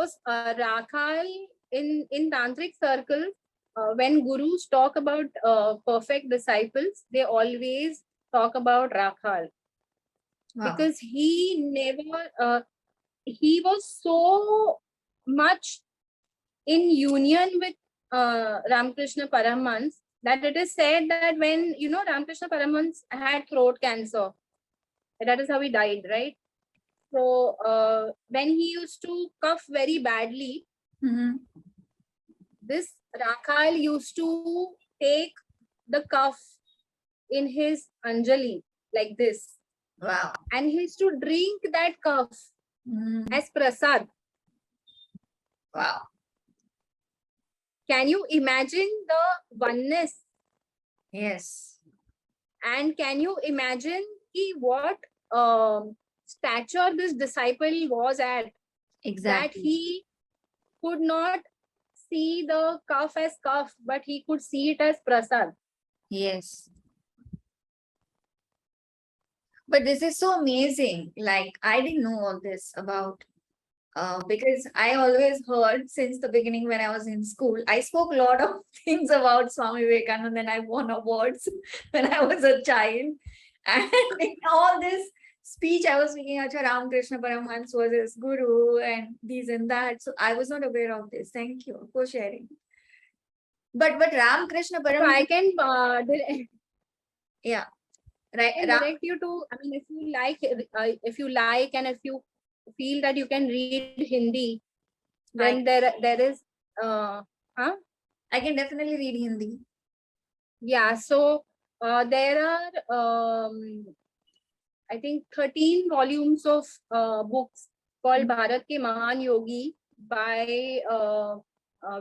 So Rakhal in tantric circles, when gurus talk about perfect disciples, they always talk about Rakhal. Wow. Because he never he was so much in union with Ramakrishna Paramhans that it is said that when Ramakrishna Paramhans had throat cancer, that is how he died, right? So when he used to cough very badly, this Rakhal used to take the cough in his Anjali like this. Wow. And he used to drink that cough as prasad. Wow. Can you imagine the oneness? Yes. And can you imagine what stature this disciple was at? Exactly. That he could not see the cough as cough, but he could see it as prasad. Yes. But this is so amazing. Like, I didn't know all this about, because I always heard since the beginning when I was in school, I spoke a lot of things about Swami Vivekananda and I won awards when I was a child. And in all this speech, I was speaking about Ramakrishna Paramhans was his guru and these and that. So I was not aware of this. Thank you for sharing. But Ramakrishna Paramhans. So I can yeah. Right. direct you to, I mean, if you like and if you feel that you can read Hindi, then there is I can definitely read Hindi. Yeah, so there are I think 13 volumes of books called Bharat Ke Mahan Yogi by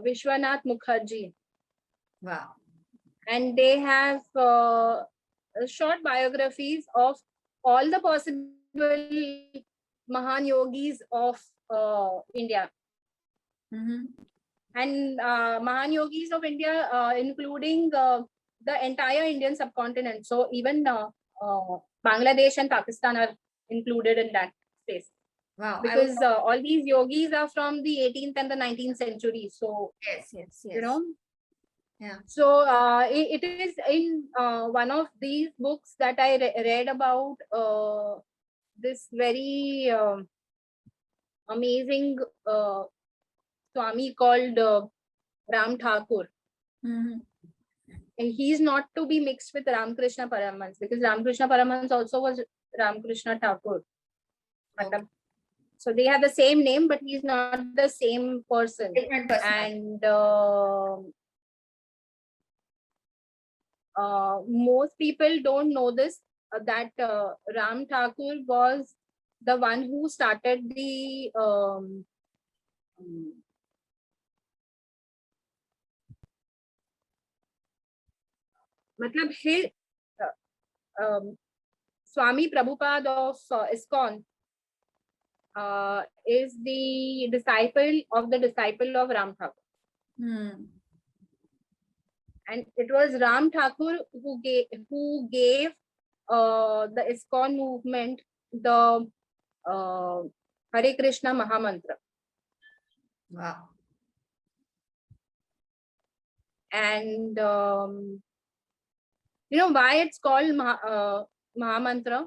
Vishwanath Mukherjee. Wow. And they have short biographies of all the possible Mahan Yogis of India. And Mahan Yogis of India, including the entire Indian subcontinent. So even Bangladesh and Pakistan are included in that space. Wow. Because all these yogis are from the 18th and the 19th century. So, yes. Yeah. So it is in one of these books that I read about this very amazing Swami called Ram Thakur. And he's not to be mixed with Ramakrishna Paramhans, because Ramakrishna Paramhans also was Ramakrishna Thakur. Okay. So they have the same name, but he's not the same person. Different person. And most people don't know this, that Ram Thakur was the one who started the his Swami Prabhupada of ISKCON is the disciple of Ram Thakur. And it was Ram Thakur who gave the ISKCON movement the Hare Krishna Mahamantra. Wow. And you know why it's called Mahamantra?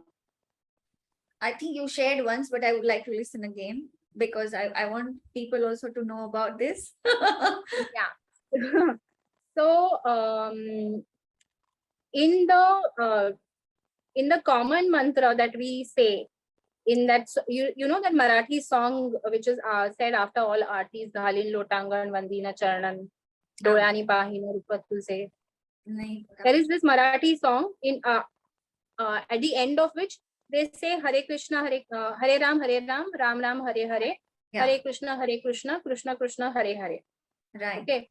I think you shared once, but I would like to listen again because I want people also to know about this. Yeah. So in the common mantra that we say, in that, you know that Marathi song which is said after all aartis, Dhalin Lotangan Vandina Charanan Doyani Pahina Rupatul se. There is this Marathi song in at the end of which they say Hare Krishna, Hare Ram, Ram Ram, Hare Hare, Hare Krishna, Krishna Krishna, Hare Hare. Right. Okay.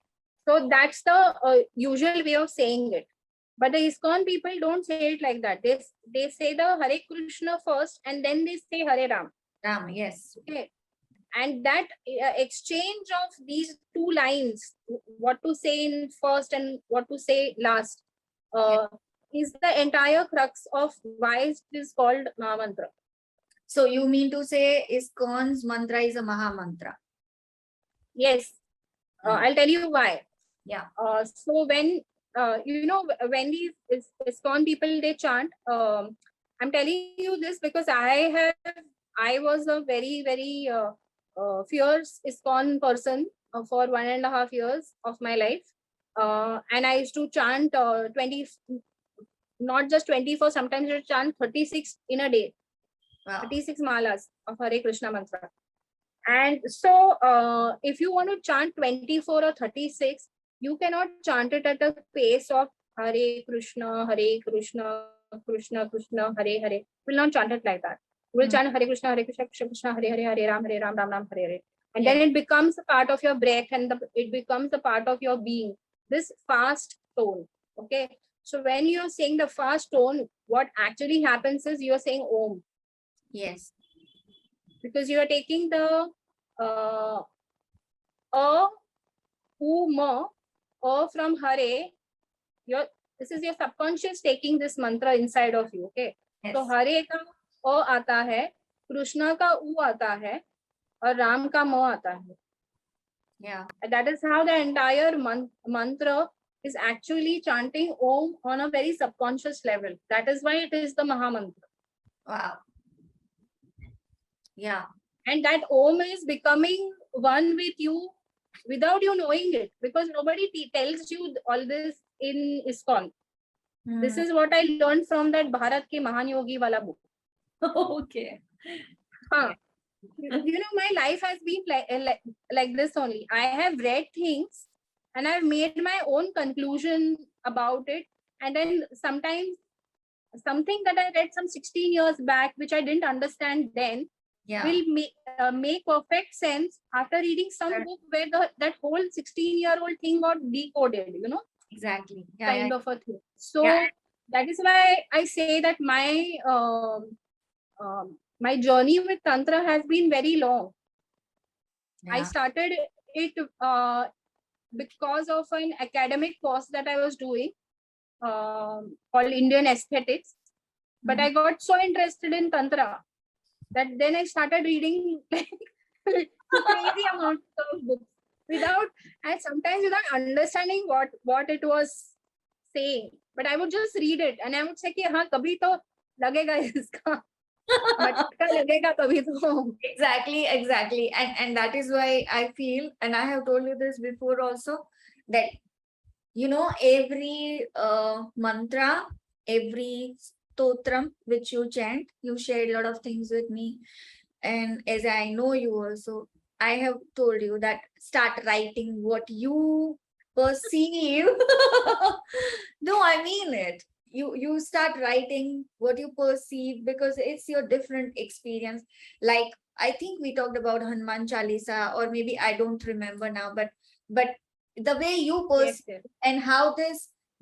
So that's the usual way of saying it. But the ISKCON people don't say it like that. They say the Hare Krishna first and then they say Hare Ram. Ram, yes. Okay. And that exchange of these two lines, what to say in first and what to say last, is the entire crux of why it is called Mahamantra. So you mean to say ISKCON's mantra is a Mahamantra? Yes. Mm. I'll tell you why. Yeah. So when when these ISKCON people they chant, I'm telling you this because I was a very fierce ISKCON person for 1.5 years of my life, and I used to chant 20, not just 24. Sometimes I chant 36 in a day, Wow. 36 malas of Hare Krishna mantra. And so, if you want to chant 24 or 36, you cannot chant it at a pace of Hare Krishna, Krishna Krishna, Hare Hare. You will not chant it like that. You will chant Hare Krishna, Krishna Krishna, Hare Hare, Hare Ram, Ram Ram, Hare Hare. And then it becomes a part of your breath and it becomes a part of your being. This fast tone. Okay. So when you're saying the fast tone, what actually happens is you're saying Om. Yes. Because you are taking the a, who, ma, from Hare. This is your subconscious taking this mantra inside of you. Okay. Yes. So Hare ka a आता है, Krishna का u आता है, और Ram का ma आता है. Yeah. And that is how the entire mantra is actually chanting Om on a very subconscious level. That is why it is the Maha Mantra. Wow. Yeah. And that Om is becoming one with you without you knowing it, because nobody tells you all this in ISKCON. This is what I learned from that Bharat Ke Mahan Yogi wala book. Okay. You know, my life has been like this only. I have read things and I've made my own conclusion about it. And then sometimes something that I read some 16 years back, which I didn't understand then, will make perfect sense after reading some book where that whole 16-year-old thing got decoded, you know. Exactly. Kind of a thing. So that is why I say that my journey with Tantra has been very long. I started it because of an academic course that I was doing called Indian Aesthetics. But I got so interested in Tantra that then I started reading crazy amounts of books and sometimes without understanding what it was saying. But I would just read it and I would say, हाँ कभी तो लगेगा इसका, मटका लगेगा कभी तो. Exactly. And that is why I feel, and I have told you this before also, that every mantra, every stotram which you chant, you shared a lot of things with me. And as I know you also, I have told you that start writing what you perceive. No, I mean it. You start writing what you perceive because it's your different experience. Like I think we talked about Hanuman Chalisa, or maybe I don't remember now, but the way you perceive and how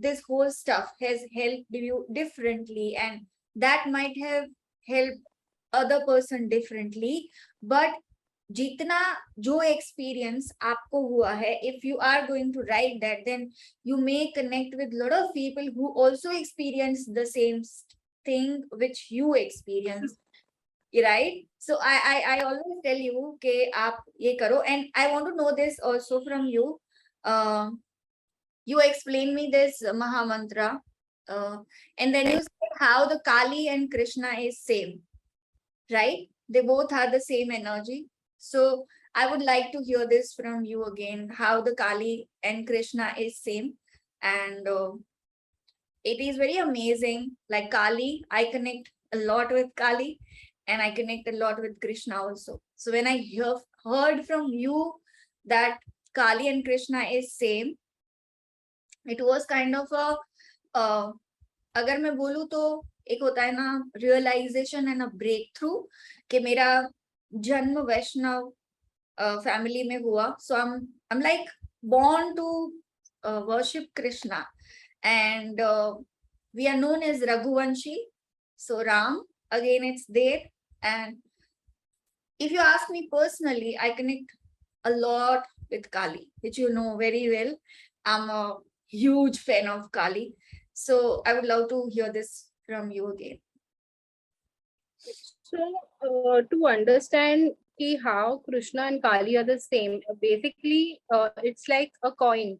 this whole stuff has helped you differently, and that might have helped other person differently, but जितना जो experience आपको हुआ है, if you are going to write that, then you may connect with a lot of people who also experience the same thing which you experience, right? So I always tell you कि आप ये करो, and I want to know this also from you. You explain me this Maha Mantra, and then you said how the Kali and Krishna is same, right? They both have the same energy. So I would like to hear this from you again, how the Kali and Krishna is same. And it is very amazing. Like Kali, I connect a lot with Kali and I connect a lot with Krishna also. So when I heard from you that Kali and Krishna is same, it was kind of a अगर मैं बोलूं तो एक होता है ना realization and a breakthrough कि मेरा जन्म वैष्णव फैमिली में हुआ. So I am like born to worship Krishna, and we are known as Raghuvanshi. So Ram, again, it's there. And if you ask me personally, I connect a lot with Kali, which you know very well. I'm a huge fan of Kali. So I would love to hear this from you again. So to understand ki how Krishna and Kali are the same. Basically, it's like a coin,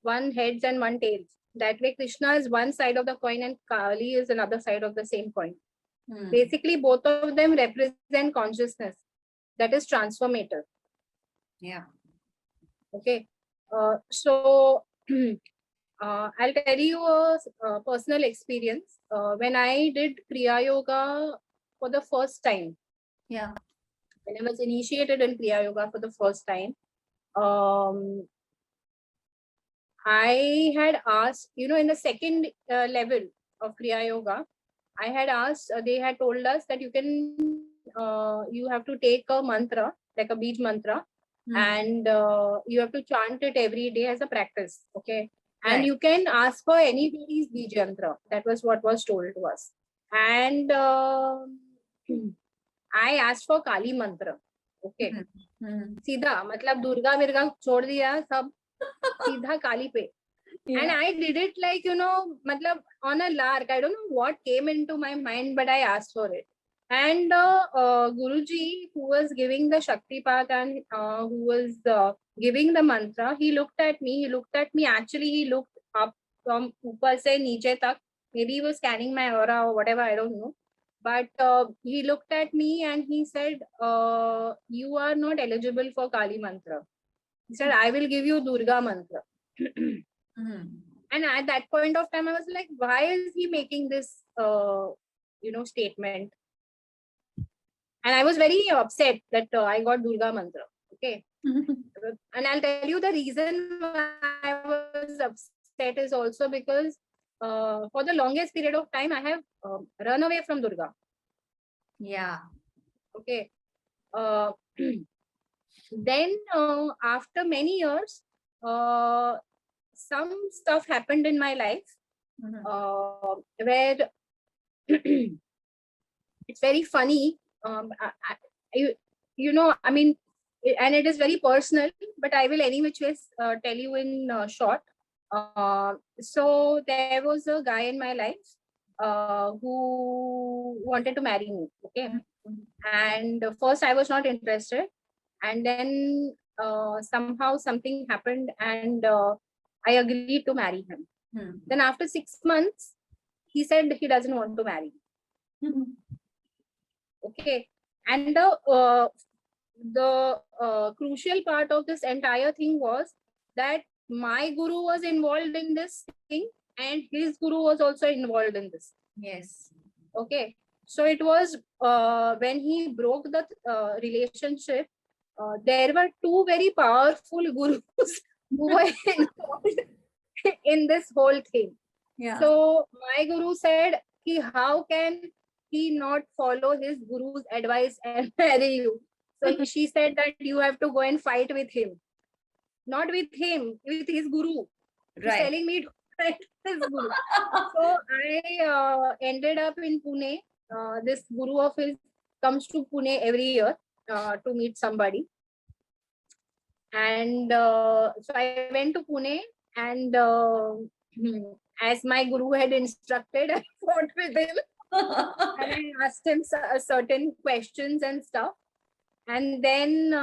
one heads and one tails. That way, Krishna is one side of the coin and Kali is another side of the same coin. Basically, both of them represent consciousness that is transformative. Yeah. Okay. So I'll tell you a personal experience. When I did Kriya Yoga for the first time, Yeah. when I was initiated in Kriya Yoga for the first time, I had asked, in the second level of Kriya Yoga, I had asked, they had told us that you have to take a mantra, like a beach mantra, and you have to chant it every day as a practice. Okay. And Right. you can ask for anybody's beach mantra. That was what was told to us. And I asked for Kali mantra. Okay. सीधा मतलब दुर्गा मिर्गा छोड़ दिया सब सीधा काली पे. And I did it like, matlab, on a lark. I don't know what came into my mind, but I asked for it. And Guruji, who was giving the Shaktipat and who was giving the mantra, he looked at me. Actually, he looked up from upar se niche tak. Maybe he was scanning my aura or whatever, I don't know. But he looked at me and he said, you are not eligible for Kali mantra. He said, I will give you Durga mantra. And at that point of time, I was like, why is he making this, statement? And I was very upset that I got Durga mantra. Okay. And I'll tell you the reason why I was upset is also because for the longest period of time, I have run away from Durga. Yeah. Okay. Then after many years, some stuff happened in my life where it's very funny. I mean, and it is very personal, but I will anyway tell you in short. So there was a guy in my life who wanted to marry me. Okay. And first I was not interested. And then somehow something happened and I agreed to marry him. Then after 6 months, he said he doesn't want to marry me. Okay. And the crucial part of this entire thing was that my guru was involved in this thing and his guru was also involved in this. Yes. Okay. So it was when he broke the relationship, there were two very powerful gurus who were involved in this whole thing. Yeah. So my guru said, how can he not follow his guru's advice and marry you? So she said that you have to go and fight with him. Not with him, with his guru. He's telling me to fight his guru. So I ended up in Pune. This guru of his comes to Pune every year to meet somebody. And so I went to Pune and as my guru had instructed, I fought with him. And I asked him certain questions and stuff. And then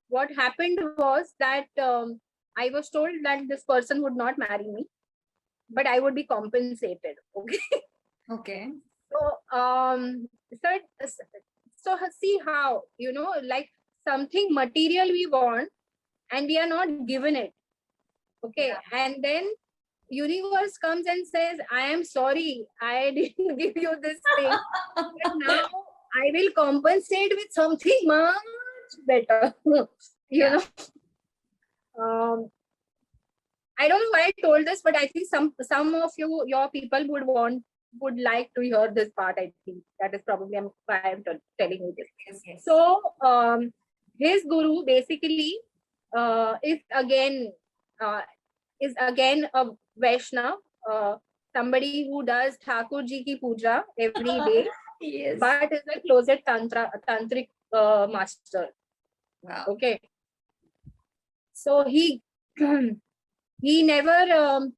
what happened was that I was told that this person would not marry me, but I would be compensated. Okay. Okay. So see how, like something material we want and we are not given it. Okay. Yeah. And then universe comes and says, I am sorry, I didn't give you this thing. But now I will compensate with something much better. you know. I don't know why I told this, but I think some of your people would like to hear this part. I think that is probably why I'm telling you this. Yes. So his guru basically is again a Vaishnav, somebody who does Thakur ji ki puja every day. Yes. But is a closet tantric master. Wow. Okay. So he never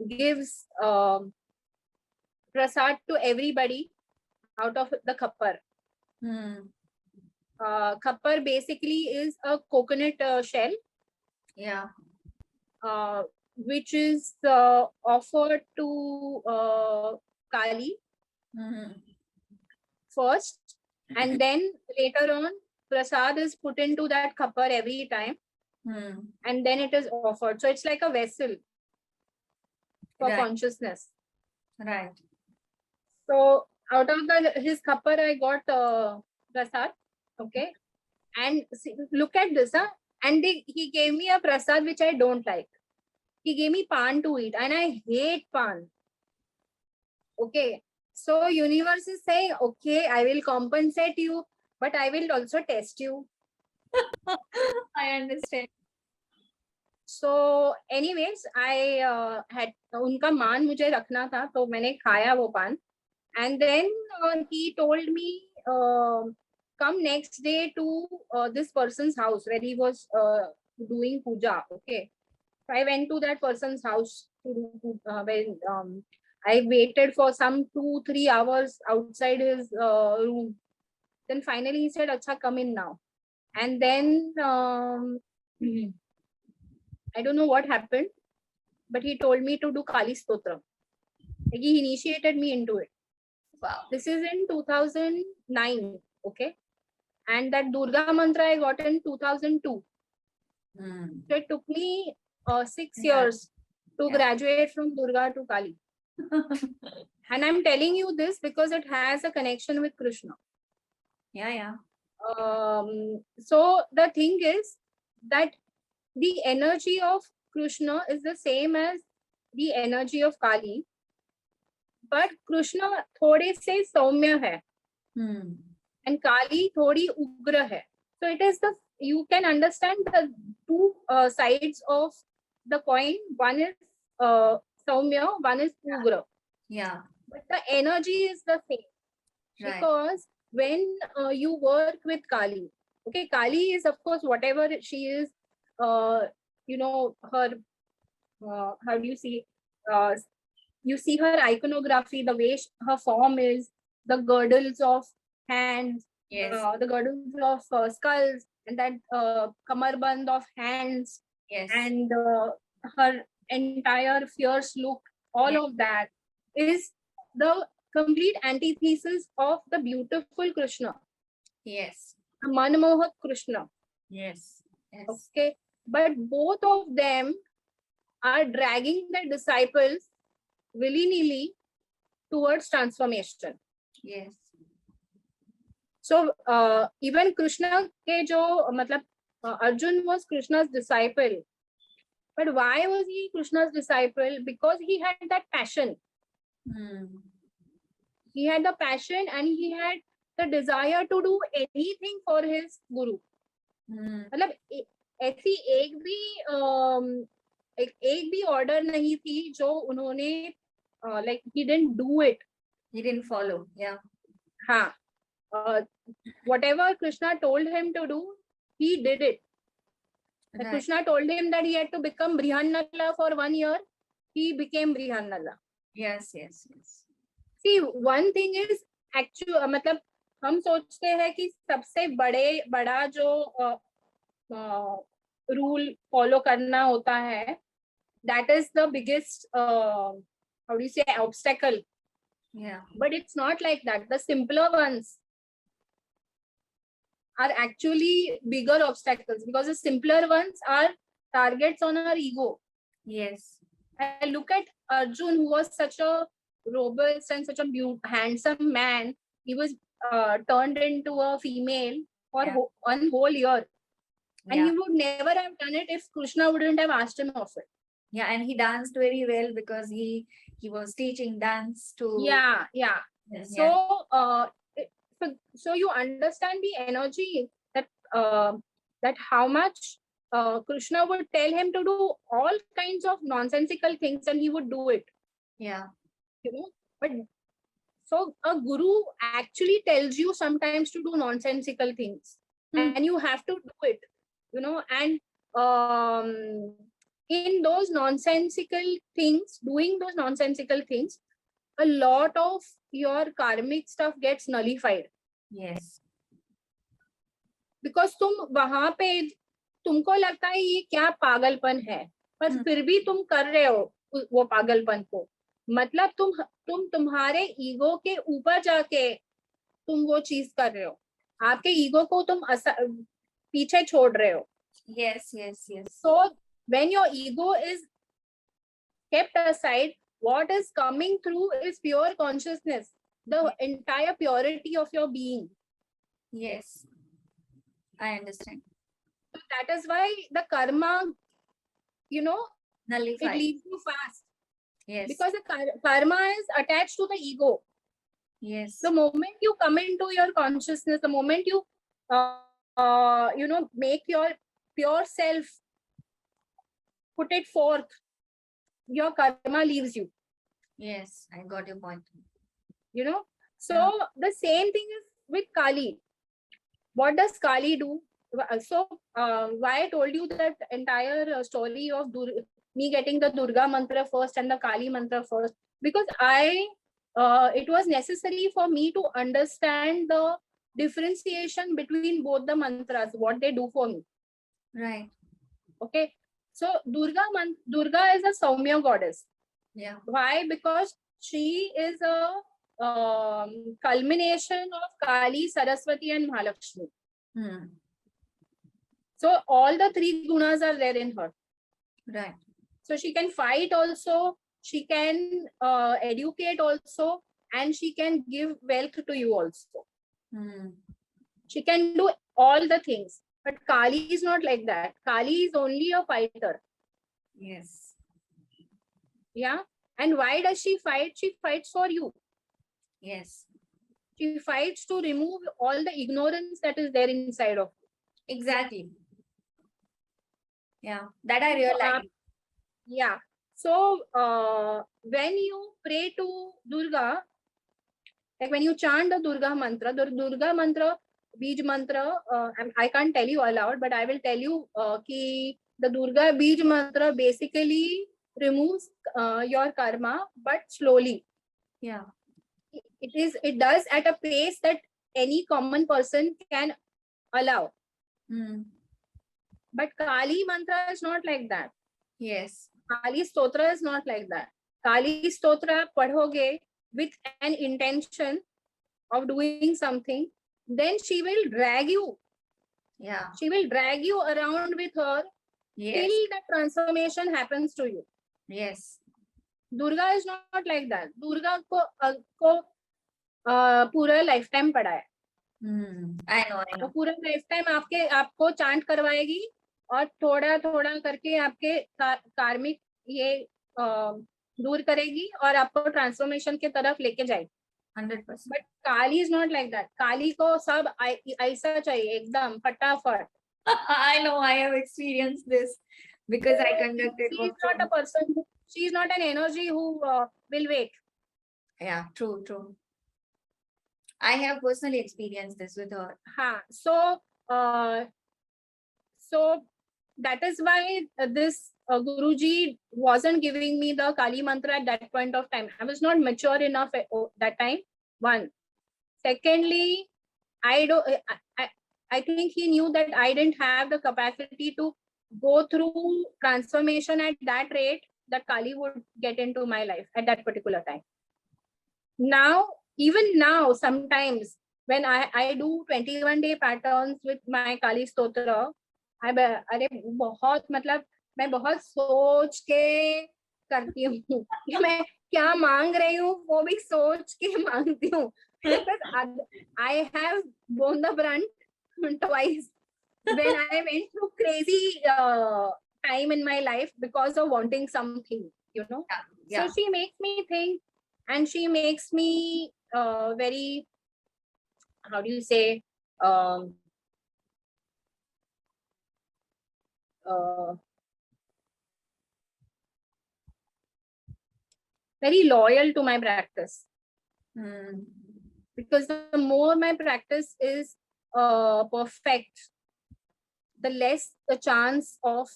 gives prasad to everybody out of the khappar. Khappar basically is a coconut shell, Yeah. which is offered to Kali first, and then later on, prasad is put into that khappar every time, and then it is offered. So it's like a vessel for Right. consciousness. Right. So out of his khappar, I got prasad. Okay, and see, look at this, huh? And he gave me a prasad which I don't like. He gave me pan to eat, and I hate pan. Okay, so universe is saying, okay, I will compensate you, but I will also test you. I understand. So anyways, I had उनका मान मुझे रखना था, तो मैंने खाया वो पान, and then he told me come next day to this person's house where he was doing puja. Okay, so I went to that person's house to do when I waited for some 2-3 hours outside his room. Then finally he said, "Acha, come in now." And then I don't know what happened, but he told me to do Kali Stotra. Like, he initiated me into it. Wow. This is in 2009, okay? And that Durga Mantra I got in 2002. So it took me 6 Yeah. years to graduate from Durga to Kali. And I'm telling you this because it has a connection with Krishna. Yeah. So the thing is that the energy of Krishna is the same as the energy of Kali, but Krishna थोड़े से सौम्य है and Kali थोड़ी उग्र है. So it is you can understand the two sides of the coin. One is saumya, one is ugra. Yeah. But the energy is the same. Right. Because when you work with Kali, okay, Kali is of course whatever she is, you know, her, how do you see, you see her iconography, the way her form is, the girdles of hands, Yes. the girdles of skulls, and that kamarband of hands, Yes. and her entire fierce look, all of that is the complete antithesis of the beautiful Krishna, Yes. the Manmohak Krishna. Yes. Yes. Okay, but both of them are dragging their disciples willy-nilly towards transformation. Yes. So even Krishna ke jo, matlab, Arjun was Krishna's disciple. But why was he Krishna's disciple? Because he had that passion. He had the passion and he had the desire to do anything for his guru. मतलब ऐसी एक भी order नहीं थी जो उन्होंने like he didn't do it. He didn't follow. Yeah. हाँ. Whatever Krishna told him to do, he did it. Right. Krishna told him that he had to become Brihannala for 1 year. He became Brihannala. Yes, yes, yes. See, one thing is actually, मतलब हम सोचते हैं कि सबसे बड़ा जो rule follow करना होता है, that is the biggest how do you say obstacle. Yeah. But it's not like that. The simpler ones are actually bigger obstacles because the simpler ones are targets on our ego. Yes. And look at Arjun, who was such a robust and such a handsome man. He was turned into a female for 1 whole year. And he would never have done it if Krishna wouldn't have asked him of it. Yeah, and he danced very well because he was teaching dance to. Yeah. So so you understand the energy that that how much Krishna would tell him to do all kinds of nonsensical things and he would do it. Yeah. You know, but so a guru actually tells you sometimes to do nonsensical things and you have to do it, you know, and in those nonsensical things, doing those nonsensical things, a lot of your karmic stuff gets nullified. Yes. Because तुम वहां पे तुमको लगता है ये क्या पागलपन है, पर फिर भी तुम कर रहे हो वो पागलपन को, मतलब तुम तुम्हारे ईगो के ऊपर जाके तुम वो चीज कर रहे हो, आपके ईगो को तुम पीछे छोड़ रहे हो. Yes, yes, yes. So when your ego is kept aside, what is coming through is pure consciousness, the entire purity of your being. Yes, I understand. So that is why the karma, it Nullified. leaves you fast. Yes. Because the karma is attached to the ego. Yes. The moment you come into your consciousness, the moment you, make your pure self, put it forth, your karma leaves you. Yes, I got your point. So the same thing is with Kali. What does Kali do? So why I told you that entire story of me getting the Durga Mantra first and the Kali Mantra first, because it was necessary for me to understand the differentiation between both the mantras, what they do for me. Right. Okay. So Durga is a Saumya goddess. Yeah. Why? Because she is a culmination of Kali, Saraswati, and Mahalakshmi. So all the three gunas are there in her. Right. So she can fight also, she can educate also, and she can give wealth to you also. She can do all the things. But Kali is not like that. Kali is only a fighter. Yes. Yeah. And why does she fight? She fights for you. Yes. She fights to remove all the ignorance that is there inside of you. Exactly. Yeah, that I realized. Yeah. So when you pray to Durga, like when you chant the Durga Mantra, Bij Mantra, I can't tell you aloud, but I will tell you the Durga Bij Mantra basically removes your karma, but slowly. Yeah. It does at a pace that any common person can allow. But Kali Mantra is not like that. Yes. Kali Stotra is not like that. Kali Stotra padhoge with an intention of doing something, then she will drag you. Yeah. She will drag you around with her till the transformation happens to you. Yes. Durga is not like that. Durga ko पूरा lifetime पड़ा है. I know. वो पूरा lifetime आपको chant करवाएगी और थोड़ा थोड़ा करके आपके कार्मिक ये दूर करेगी और आपको ट्रांसफॉर्मेशन के तरफ लेके जाएगी. 100%. But Kali is not like that. Kali को सब ऐसा चाहिए एकदम फटाफट. I know, I have experienced this because I conducted she is not a person. She is not an energy who will wait. Yeah, true. I have personally experienced this with her. So that is why this Guruji wasn't giving me the Kali mantra at that point of time. I was not mature enough at that time. One. Secondly, I think he knew that I didn't have the capacity to go through transformation at that rate that Kali would get into my life at that particular time. Even now, sometimes when I do 21-day patterns with my Kali Stotra, अरे बहुत मतलब मैं बहुत सोच के करती हूँ कि मैं क्या मांग रही हूँ वो भी सोच के मांगती हूँ. Because I have borne the brunt twice when I went through crazy time in my life because of wanting something, Yeah. So she makes me think, and she makes me very, how do you say, very loyal to my practice. Because the more my practice is perfect, the less the chance of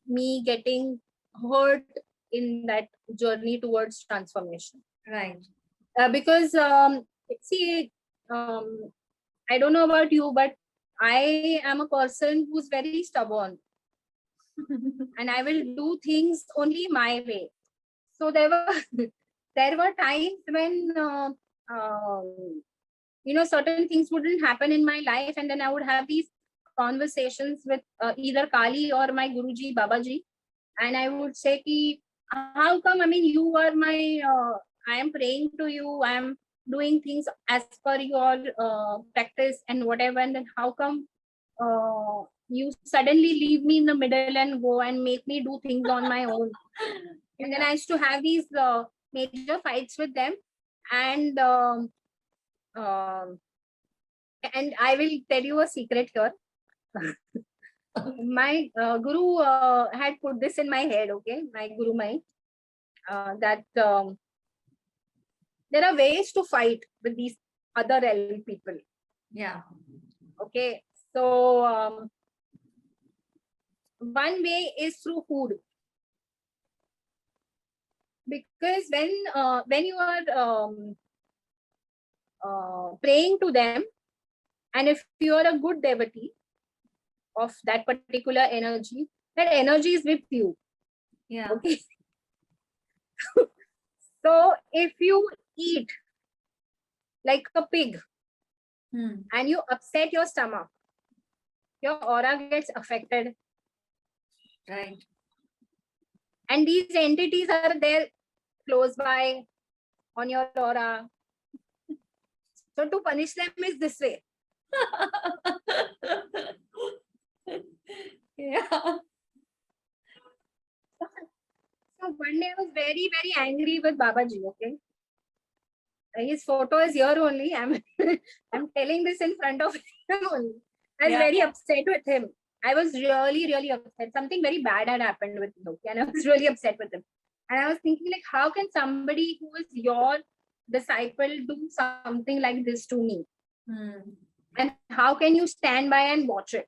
me getting hurt in that journey towards transformation. Right. Because see, I don't know about you, but I am a person who's very stubborn and I will do things only my way. So there were there were times when certain things wouldn't happen in my life, and then I would have these conversations with either Kali or my Guruji Babaji, and I would say ki, how come, I mean, you are my I am praying to you, I am doing things as per your practice and whatever, and then how come you suddenly leave me in the middle and go and make me do things on my own. And then I used to have these major fights with them, and um, and I will tell you a secret here. My guru had put this in my head, okay, my guru mai, that there are ways to fight with these other realm people. Yeah. Okay, so one way is through food, because when you are praying to them, and if you are a good devotee of that particular energy, that energy is with you. Yeah. Okay. So if you eat like a pig and you upset your stomach, your aura gets affected. Right. And these entities are there close by on your aura. So to punish them is this way. Yeah. So one day I was very, very angry with Babaji, okay? His photo is here only. I'm telling this in front of him only. I was very upset with him. I was really, really upset. Something very bad had happened with me, okay? And I was really upset with him. And I was thinking, like, how can somebody who is your disciple do something like this to me? And how can you stand by and watch it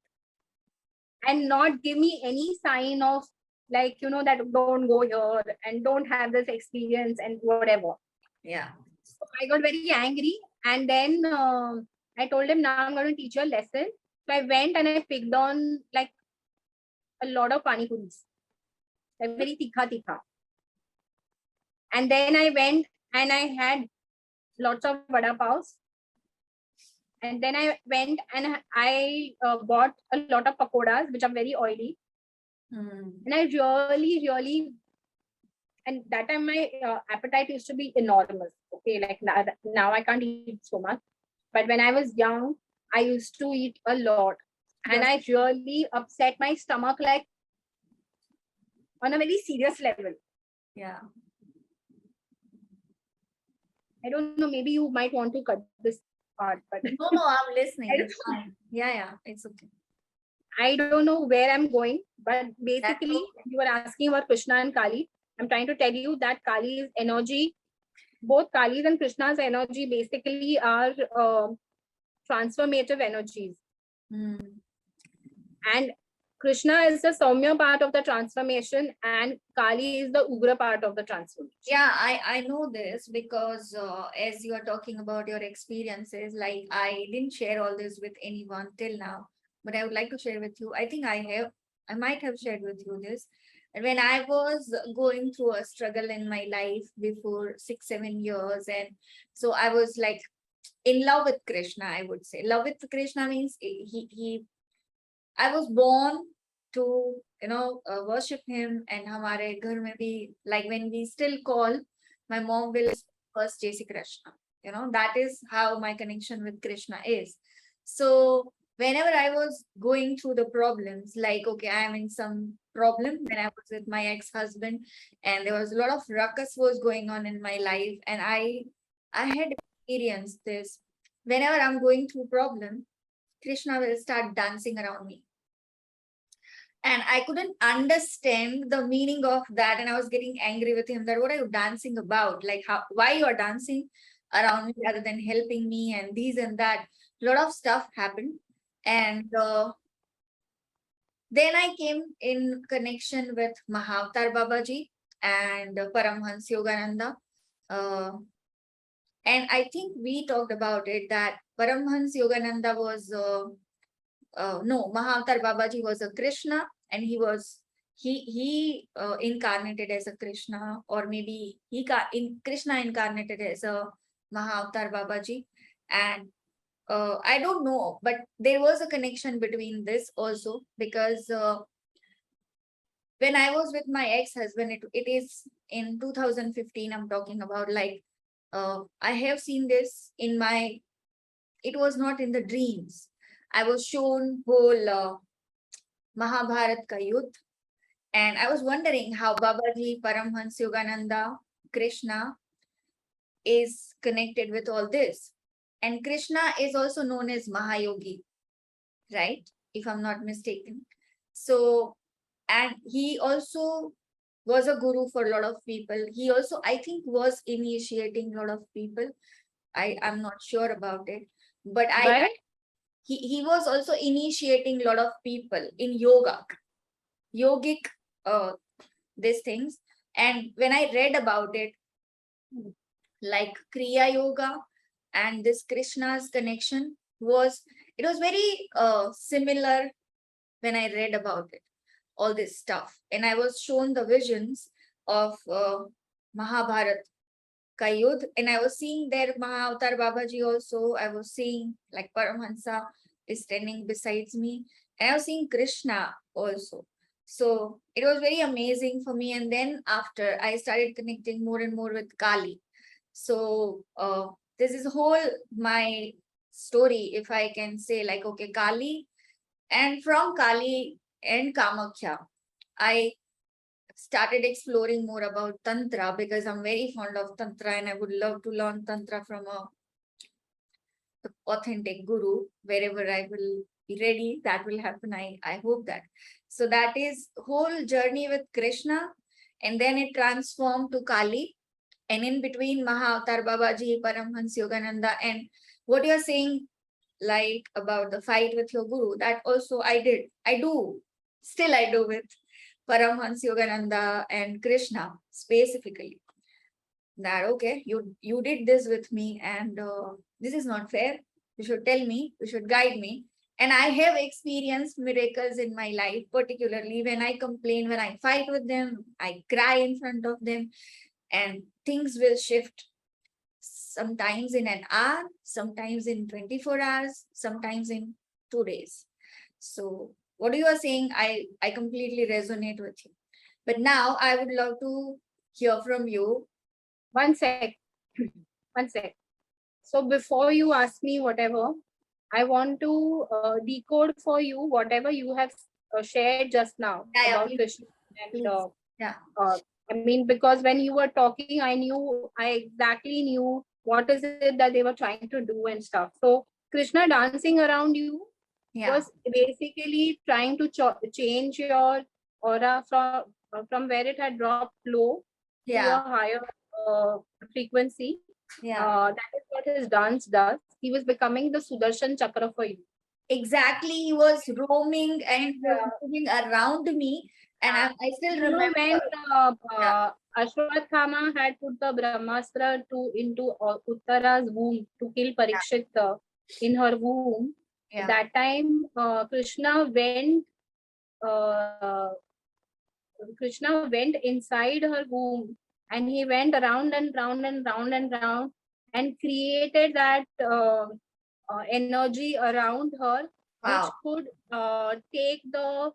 and not give me any sign of, like, that don't go here and don't have this experience and whatever. Yeah. So I got very angry, and then I told him, now I'm going to teach you a lesson. So I went and I picked on like a lot of pani puris, like very tikha. And then I went and I had lots of vada paos. And then I went and I bought a lot of pakodas, which are very oily. And I really, and that time my appetite used to be enormous. Okay, like now I can't eat so much. But when I was young, I used to eat a lot. And I really upset my stomach, like on a very serious level. Yeah. I don't know, maybe you might want to cut this part, but No, I'm listening. It's fine. Yeah, it's okay. I don't know where I'm going, but basically, you were asking about Krishna and Kali. I'm trying to tell you that Kali's energy, both Kali's and Krishna's energy basically are transformative energies. And Krishna is the Saumya part of the transformation, and Kali is the Ugra part of the transformation. Yeah, I know this because as you are talking about your experiences, like I didn't share all this with anyone till now, but I would like to share with you. I think I might have shared with you this. And when I was going through a struggle in my life before 6-7 years, and so I was like in love with Krishna, I would say. Love with Krishna means I was born to worship him, and hamare ghar mein bhi, like when we still call, my mom will first Jai Shri Krishna. That is how my connection with Krishna is. So whenever I was going through the problems, like, okay, I am in some problem when I was with my ex-husband, and there was a lot of ruckus was going on in my life, and I had experienced this. Whenever I'm going through problem, Krishna will start dancing around me. And I couldn't understand the meaning of that. And I was getting angry with him that what are you dancing about? Like, why you are dancing around me rather than helping me, and these and that. A lot of stuff happened. And then I came in connection with Mahavatar Babaji and Paramhans Yogananda. And I think we talked about it that Paramhans Yogananda was no, Mahavatar Babaji was a Krishna, and he incarnated as a Krishna, or maybe Krishna incarnated as a Mahavatar Babaji. And I don't know, but there was a connection between this also, because when I was with my ex-husband, it is in 2015, I'm talking about, like, I have seen this in my, it was not in the dreams. I was shown whole Mahabharat ka Yudh, and I was wondering how Babaji, Paramhans Yogananda, Krishna is connected with all this. And Krishna is also known as Mahayogi, right? If I'm not mistaken. So, and he also was a guru for a lot of people. He also, I think, was initiating a lot of people. I'm not sure about it, but he was also initiating a lot of people in yogic these things. And when I read about it, like Kriya Yoga and this Krishna's connection was very similar when I read about it, all this stuff. And I was shown the visions of Mahabharat ka Yudh, and I was seeing there Mahavatar Babaji also. I was seeing like Paramahansa is standing besides me, and I was seeing Krishna also. So it was very amazing for me. And then after, I started connecting more and more with Kali. So this is whole my story, if I can say, like, okay, Kali, and from Kali and Kamakhya, I started exploring more about Tantra, because I'm very fond of Tantra and I would love to learn Tantra from a authentic guru. Wherever I will be ready, that will happen. I hope that. So that is whole journey with Krishna, and then it transformed to Kali, and in between Mahavatar Babaji, Paramhans Yogananda, and what you're saying, like about the fight with your guru, that also I do with Paramhans Yogananda and Krishna specifically. That okay, you did this with me, and this is not fair. You should tell me, you should guide me. And I have experienced miracles in my life, particularly when I complain, when I fight with them, I cry in front of them, and things will shift. Sometimes in an hour, sometimes in 24 hours, sometimes in 2 days. So what you are saying, I completely resonate with you. But now I would love to hear from you. One sec. One sec. So before you ask me whatever, I want to decode for you whatever you have shared just now about Krishna. And I mean, because when you were talking, I exactly knew what is it that they were trying to do and stuff. So Krishna dancing around you was basically trying to change your aura from where it had dropped low to a higher frequency. That is what his dance does. He was becoming the Sudarshan Chakra for you. Exactly, he was roaming and moving around me, and I still remember when Ashwathama had put the Brahmastra into Uttara's womb to kill Parikshit in her womb. That time Krishna went inside her womb, and he went around and round and round and round and created that energy around her, which could take the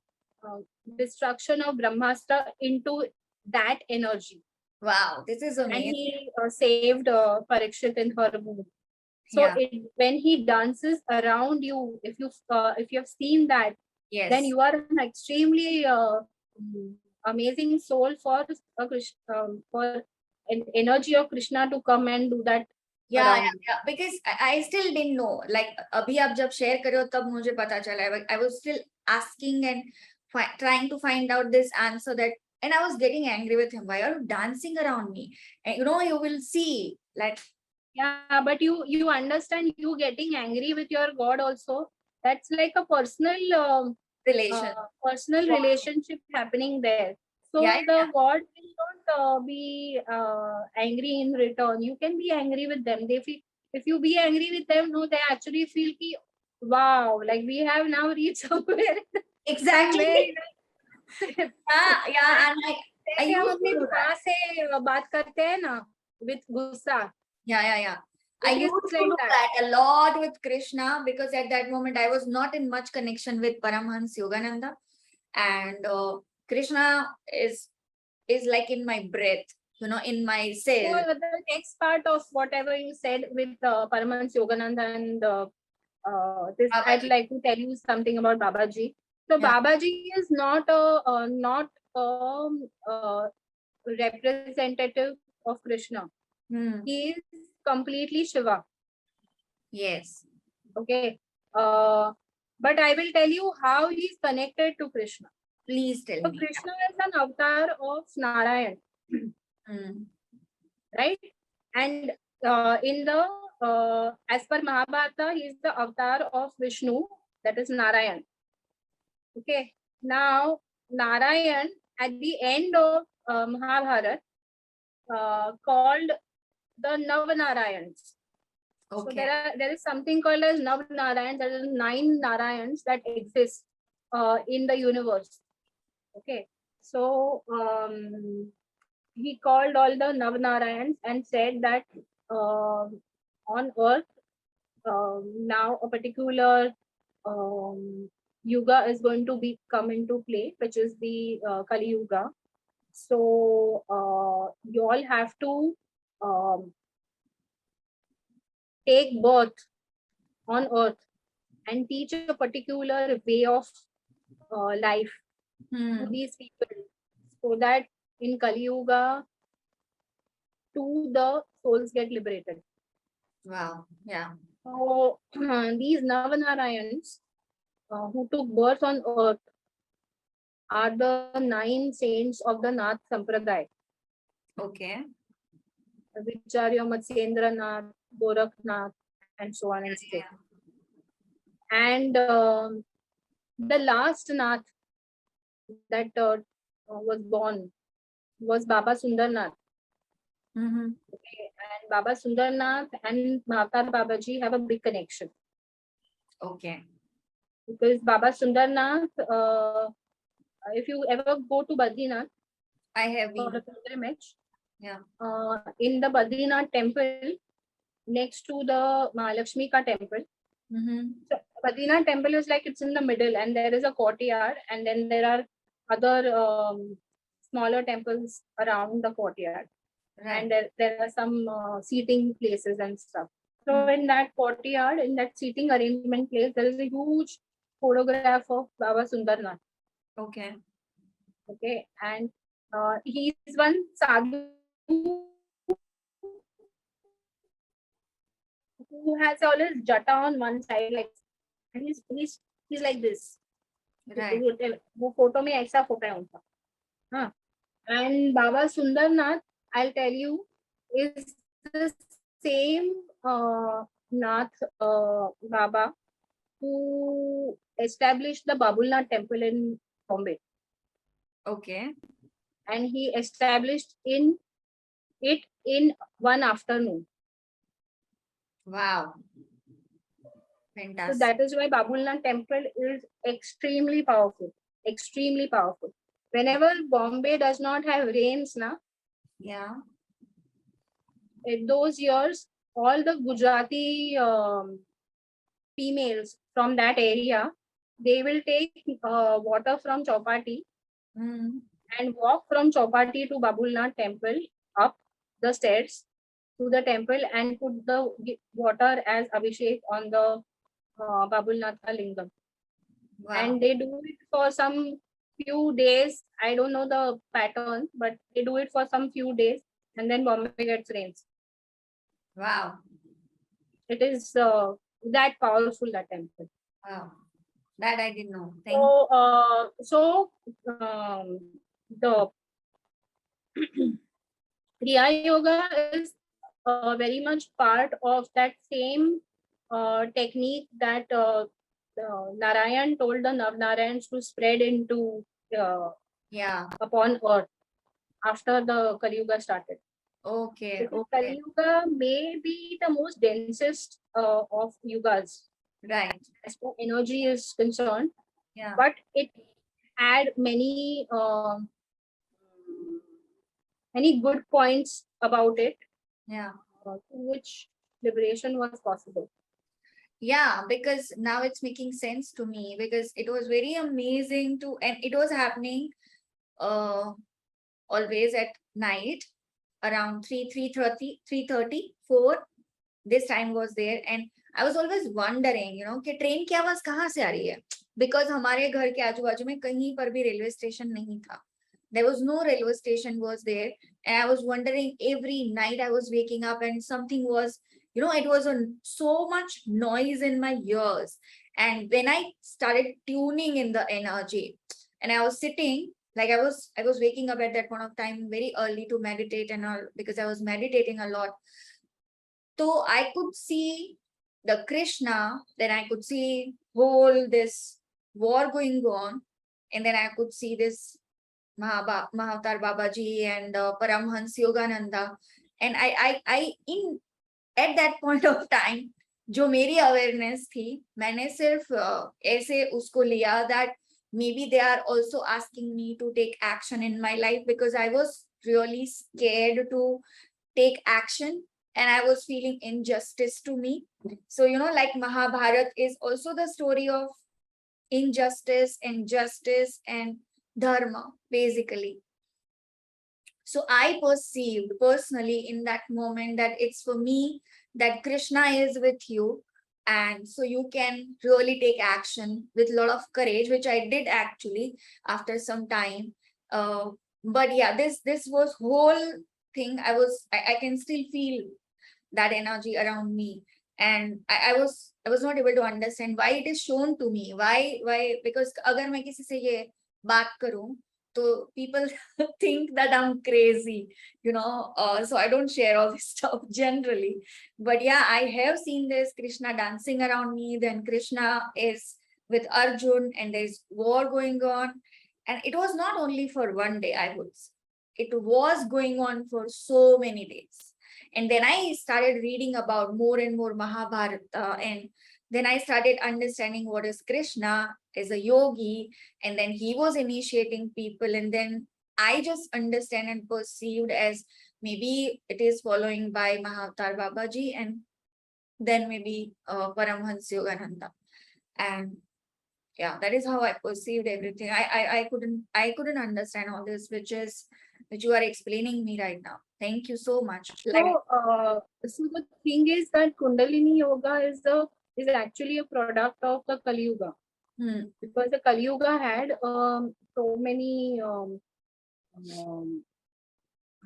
destruction of Brahmastra into that energy. Wow, this is amazing. And he saved Parikshit in her womb. So when he dances around you, if you have seen that, then you are an extremely amazing soul for an energy of Krishna to come and do that. Because I still didn't know. Like abhi aap jab share kare ho, tab mujhe pata chala. I was still asking and trying to find out this answer, that, and I was getting angry with him. Why are you dancing around me? And you will see, like, but you understand, you getting angry with your God also, that's like a personal relationship happening there. So Yeah, the god will not be angry in return. You can be angry with them. They feel, if you be angry with them, no, they actually feel ki, wow, like we have now reached somewhere. exactly. Where Yeah, and like I जैसे हम used to अपनी do that. माँ से बात करते हैं ना with गुस्सा. Yeah. I It used is to like do that. that a lot with Krishna because at that moment I was not in much connection with Paramhans Yogananda, and Krishna is like in my breath, in my So cell. the next part of whatever you said with Paramahansa Yogananda and this, I'd Babaji. like to tell you something about Babaji. So Yeah. Babaji is not a representative of Krishna. Hmm. He is completely Shiva. Yes. Okay. But I will tell you how he is connected to Krishna. Please tell So me. Krishna is an avatar of Narayan, Hmm. right? And in the as per Mahabharata, he is the avatar of Vishnu, that is Narayan. Okay. Now Narayan at the end of Mahabharata called the Navanarayans. So Okay. there is something called as Navanarayans. There is 9 Narayans that exist in the universe. Okay. So he called all the Navanarayans and said that on earth now a particular yuga is going to be come into play, which is the Kali Yuga. So you all have to um, take birth on earth and teach a particular way of life to Hmm. these people, so that in Kali Yuga, too, the souls get liberated. Wow. Yeah. So these Navanarayans who took birth on earth are the 9 saints of the Nath Sampradaya, Okay. which are your Matsyendra Nath, Gorakhnath, and so on and so forth. Yeah. And the last Nath that was born was Baba Sundarnath. Mm-hmm. Okay. And Baba Sundarnath and Mahatar Babaji have a big connection Okay. because Baba Sundarnath, if you ever go to Badrinath I have for been. a pilgrimage, Yeah. in the Badrinath temple next to the Mahalakshmi ka temple. Mm-hmm. So Badrinath temple is like it's in the middle, and there is a courtyard, and then there are other smaller temples around the courtyard, Right. and there are some seating places and stuff. So Hmm. in that courtyard, in that seating arrangement place, there is a huge photograph of Baba Sundarnath. Okay. Okay, and he is one sadhu who has all his jata on one side, like, and he's like this. Right. वो photo में ऐसा photo है उनका. हाँ. And Baba Sundarnath, I'll tell you, is the same Nath Baba who established the Babulnath temple in Bombay, Okay. and he established in it in one afternoon. Wow. So Fantastic. that is why Babulnath temple is extremely powerful. Extremely powerful. Whenever Bombay does not have rains, na, Yeah. in those years, all the Gujarati females from that area, they will take water from Chowpatty Mm. and walk from Chowpatty to Babulnath temple up the stairs to the temple and put the water as Abhishek on the Babulnath lingam. Wow. And they do it for some few days. I don't know the pattern, but they do it for some few days, and then Bombay gets rains. Wow. It is that powerful, that temple. Wow. That I didn't know. Thank you. So the Kriya Yoga is very much part of that same technique that Narayan told the Narayans to spread into Yeah. upon earth after the Kali Yuga started. Okay. Because Okay. Kali Yuga may be the most densest of yugas Right. as far energy is concerned, Yeah. but it had many good points about it, Yeah. through which liberation was possible. Yeah, because now it's making sense to me, because it was very amazing to, and it was happening uh always at night around 3:30, 3:30, 4. This time was there, and I was always wondering, कि train की आवाज कहाँ से आ रही है, because हमारे घर के आजू बाजू में कहीं पर भी रेलवे स्टेशन नहीं था. There was no railway station was there, and I was wondering every night. I was waking up and something was, it was so much noise in my ears. And when I started tuning in the energy, and I was sitting, like I was waking up at that point of time very early to meditate and all, because I was meditating a lot. So I could see the Krishna, then I could see whole this war going on, and then I could see this Mahavatar Babaji and Paramhans Yogananda. And I in at that point of time, जो मेरी awareness थी, मैंने सिर्फ ऐसे उसको लिया that maybe they are also asking me to take action in my life, because I was really scared to take action, and I was feeling injustice to me. So, like Mahabharat is also the story of injustice and justice and dharma, basically. So I perceived personally in that moment that it's for me, that Krishna is with you. And so you can really take action with a lot of courage, which I did actually after some time. But yeah, this was whole thing. I can still feel that energy around me. And I was not able to understand why it is shown to me. Why? Because अगर मैं किसी से ये बात करूं, so people think that I'm crazy, so I don't share all this stuff generally. But yeah, I have seen this Krishna dancing around me. Then Krishna is with Arjun, and there's war going on. And it was not only for one day, I would say. It was going on for so many days. And then I started reading about more and more Mahabharata, and then I started understanding what is Krishna as a yogi, and then he was initiating people, and then I just understand and perceived as maybe it is following by Mahavatar Babaji, and then maybe Paramhans Yogananda. And yeah, that is how I perceived everything. I couldn't understand all this, which you are explaining me right now. Thank you so much. So the thing is that Kundalini Yoga is actually a product of the Kali Yuga, because the Kali Yuga had so many how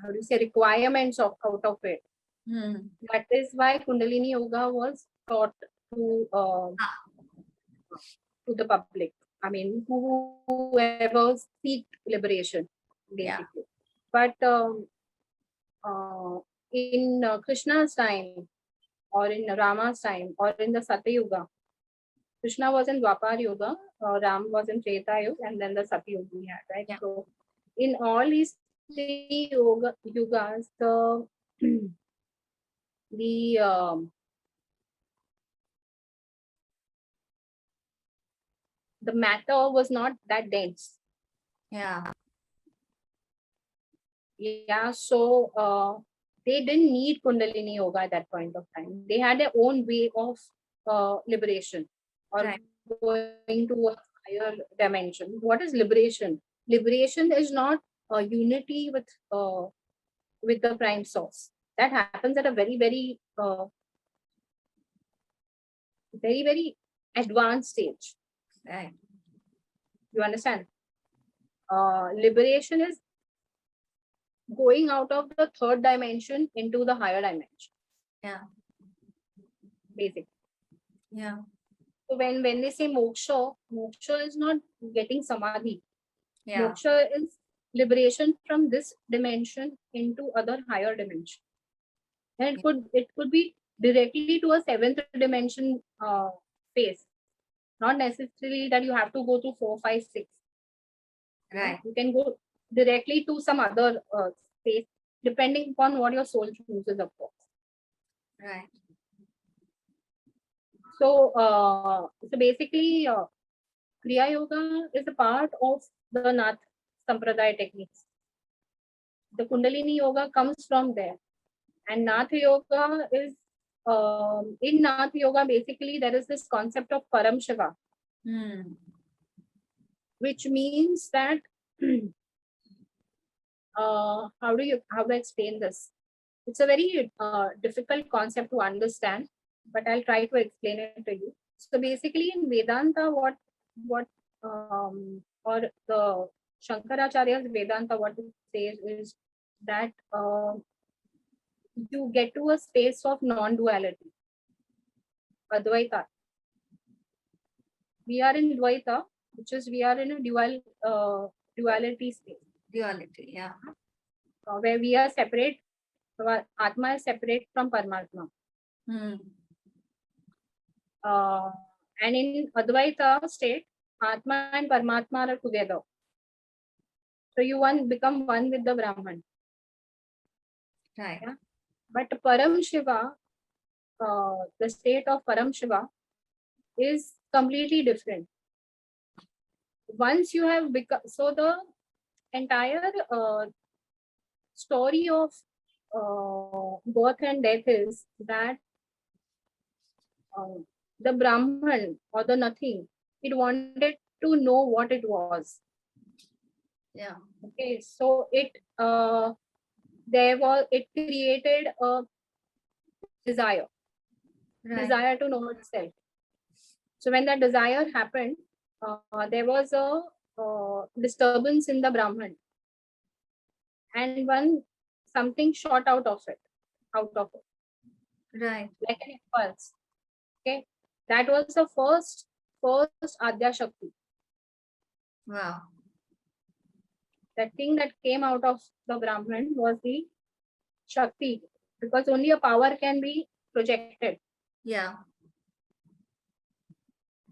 do you say, requirements out of it. That is why Kundalini Yoga was taught to the public. I mean, whoever seek liberation, basically. But in Krishna's time, or in Rama's time, or in the Satya Yuga, Krishna was in Dwapar Yuga, Ram was in Treta Yuga, and then the Satya Yuga we had, right? Yeah. So in all these three yugas, the matter was not that dense. Yeah. Yeah, so they didn't need Kundalini Yoga at that point of time. They had their own way of liberation, or Right. going to a higher dimension. What is liberation? Liberation is not unity with the prime source. That happens at a very, very advanced stage. Right. You understand? Liberation is going out of the third dimension into the higher dimension. Yeah. Basic. Yeah. So when they say moksha is not getting samadhi. Yeah. Moksha is liberation from this dimension into other higher dimension. And it could be directly to a seventh dimension phase. Not necessarily that you have to go to 4, 5, 6. Right. You can go directly to some other space depending upon what your soul chooses, of course. Right. So basically, Kriya Yoga is a part of the Nath Sampradaya techniques. The Kundalini Yoga comes from there. And Nath Yoga is, in Nath Yoga, basically, there is this concept of Param Shiva, which means that, how do I explain this? It's a very difficult concept to understand, but I'll try to explain it to you. So basically, in Vedanta, what or the Shankaracharya's Vedanta, what it says is that you get to a space of non-duality, Advaita. We are in Dvaita, which is we are in a duality state. Duality, yeah. Where we are separate, Atma is separate from Paramatma. And in Advaita state, Atma and Paramatma are together. So you become one with the Brahman. Right. Yeah? But Param Shiva, the state of Param Shiva is completely different. Once you have become, so the entire story of birth and death is that the Brahman or the nothing, it wanted to know what it was. Yeah. Okay, so it created a desire, desire to know itself. So when that desire happened, there was a disturbance in the Brahman, and something shot out of it. Right. Like an impulse. Okay, that was the first Adya Shakti. Wow. That thing that came out of the Brahman was the Shakti, because only a power can be projected. Yeah.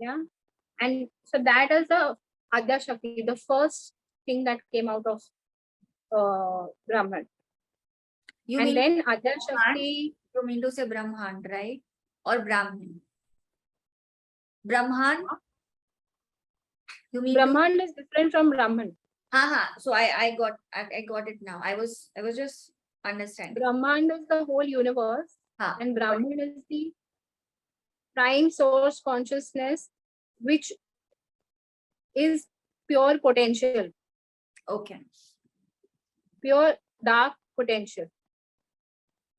Yeah, and so that is the Adya Shakti, the first thing that came out of Brahman. You and mean then Adya Brahman? Shakti. You mean to say Brahman, right? Or Brahmin? Brahman? You mean Brahman is different from Brahman. So I got it now. I was just understanding. Brahman is the whole universe, and Brahman is the prime source consciousness, which is pure potential. Okay. Pure dark potential.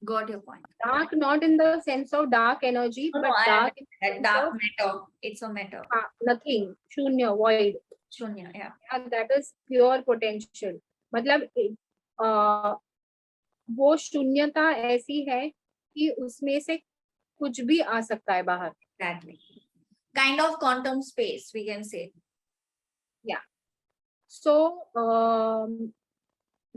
Got your point. Dark, not in the sense of dark energy, but dark in the sense dark of matter. It's a matter. Nothing, shunya, void. Shunya, yeah. That is pure potential. मतलब वो शून्यता ऐसी है कि उसमें से कुछ भी आ सकता है बाहर. Exactly. Kind of quantum space, we can say. Yeah. So